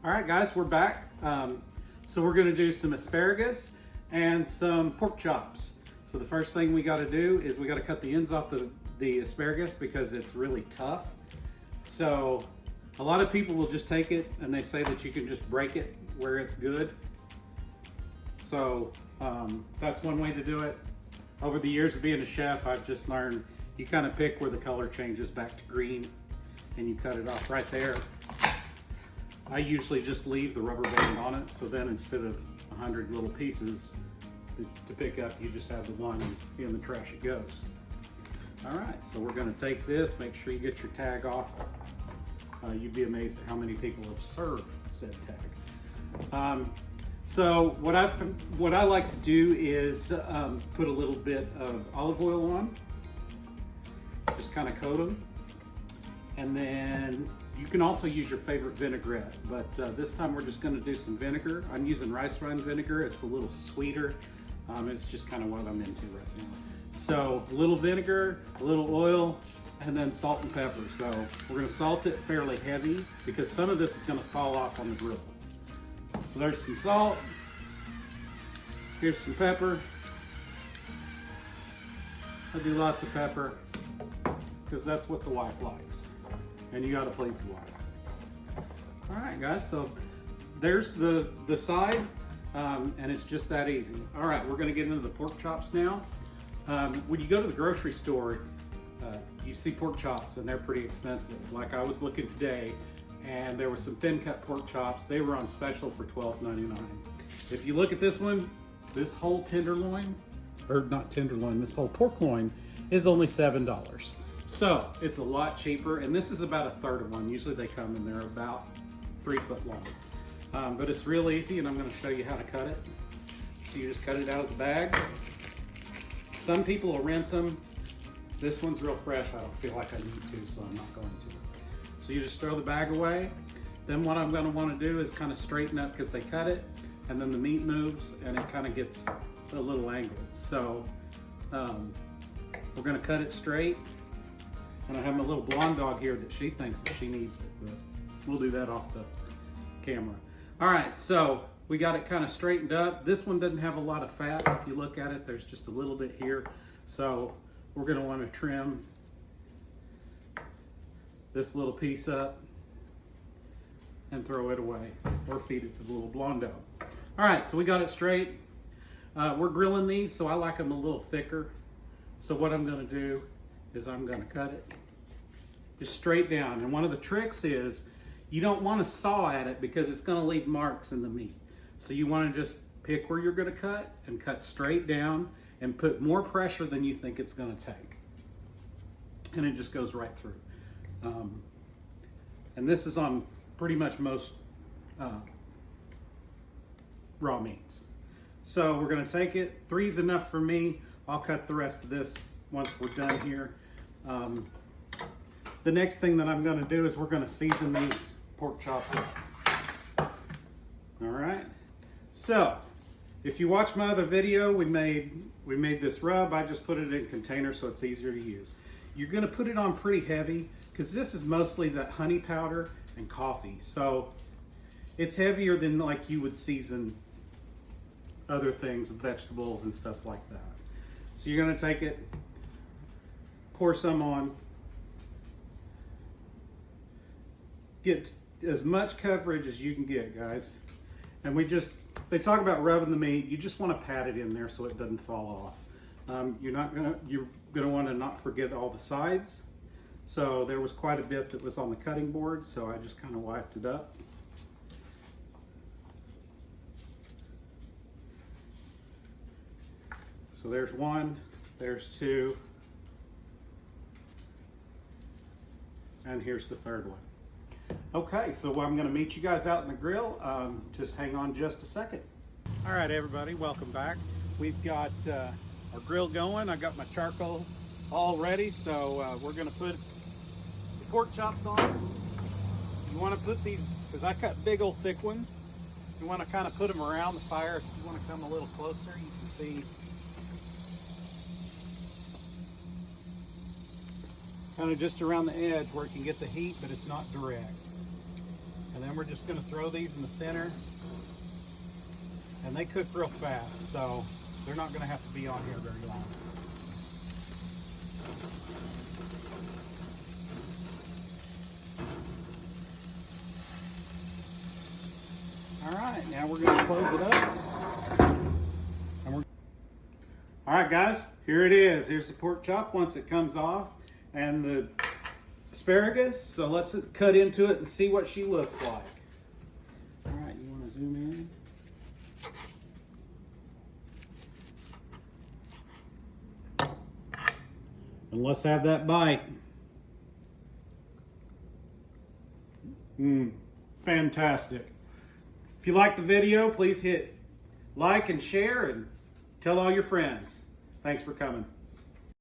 All right, guys, we're back. So we're gonna do some asparagus and some pork chops. So the first thing we gotta do is we gotta cut the ends off the asparagus because it's really tough. So a lot of people will just take it and they say that you can just break it where it's good. So that's one way to do it. Over the years of being a chef, I've just learned you kind of pick where the color changes back to green and you cut it off right there. I usually just leave the rubber band on it, so then instead of 100 little pieces to pick up, you just have the one, and in the trash it goes. All right, so we're gonna take this, make sure you get your tag off. You'd be amazed at how many people have served said tag. So what I like to do is put a little bit of olive oil on, just kind of coat them, and then you can also use your favorite vinaigrette, but this time we're just going to do some vinegar. I'm using rice wine vinegar. It's a little sweeter. It's just kind of what I'm into right now. So a little vinegar, a little oil, and then salt and pepper. So we're going to salt it fairly heavy because some of this is going to fall off on the grill. So there's some salt. Here's some pepper. I do lots of pepper because that's what the wife likes. And you gotta please the wife. All right, guys, so there's the side, and it's just that easy. All right, we're gonna get into the pork chops now. When you go to the grocery store, you see pork chops and they're pretty expensive. Like I was looking today and there was some thin cut pork chops. They were on special for $12.99. If you look at this one, this whole tenderloin, or not tenderloin, this whole pork loin is only $7. So it's a lot cheaper, and this is about a third of one. Usually they come and they're about 3 foot long. But it's real easy, and I'm gonna show you how to cut it. So you just cut it out of the bag. Some people will rinse them. This one's real fresh. I don't feel like I need to, so I'm not going to. So you just throw the bag away. Then what I'm gonna wanna do is kind of straighten up because they cut it, and then the meat moves, and it kind of gets a little angled. So we're gonna cut it straight. And I have my little blonde dog here that she thinks that she needs it, but we'll do that off the camera. All right, so we got it kind of straightened up. This one doesn't have a lot of fat. If you look at it, there's just a little bit here. So we're gonna wanna trim this little piece up and throw it away or feed it to the little blonde dog. All right, so we got it straight. We're grilling these, so I like them a little thicker. So what I'm gonna do is I'm gonna cut it just straight down. And one of the tricks is you don't wanna saw at it because it's gonna leave marks in the meat. So you wanna just pick where you're gonna cut and cut straight down and put more pressure than you think it's gonna take. And it just goes right through. And this is on pretty much most raw meats. So we're gonna take it. 3 is enough for me. I'll cut the rest of this once we're done here. The next thing that I'm gonna do is we're gonna season these pork chops up. All right. So if you watch my other video, we made this rub. I just put it in a container so it's easier to use. You're gonna put it on pretty heavy because this is mostly that honey powder and coffee. So it's heavier than like you would season other things, vegetables and stuff like that. So you're gonna take it, pour some on, get as much coverage as you can get, guys. And they talk about rubbing the meat. You just want to pat it in there so it doesn't fall off. You're gonna want to not forget all the sides. So there was quite a bit that was on the cutting board, so I just kind of wiped it up. So there's 1, there's 2, and here's the 3rd one. Okay, so I'm gonna meet you guys out in the grill. Just hang on just a second. All right, everybody, welcome back. We've got our grill going. I got my charcoal all ready, so we're gonna put the pork chops on. You wanna put these, because I cut big old thick ones, you wanna kind of put them around the fire. If you wanna come a little closer, you can see kind of just around the edge where it can get the heat, but it's not direct. And then we're just going to throw these in the center. And they cook real fast, so they're not going to have to be on here very long. All right, now we're going to close it up. All right, guys, here it is. Here's the pork chop once it comes off, and the asparagus. So let's cut into it and see what she looks like. All right, you want to zoom in? And let's have that bite. Fantastic. If you like the video, please hit like and share and tell all your friends. Thanks for coming.